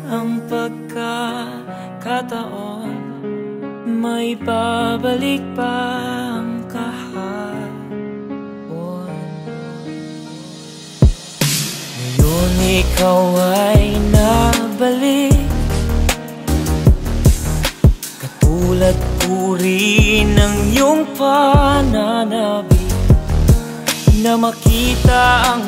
ang pagkakataon, may babalik pa ang kahapon. Ngayon ikaw ay nabalik, katulad ko rin ng iyong pananabik, na makita ang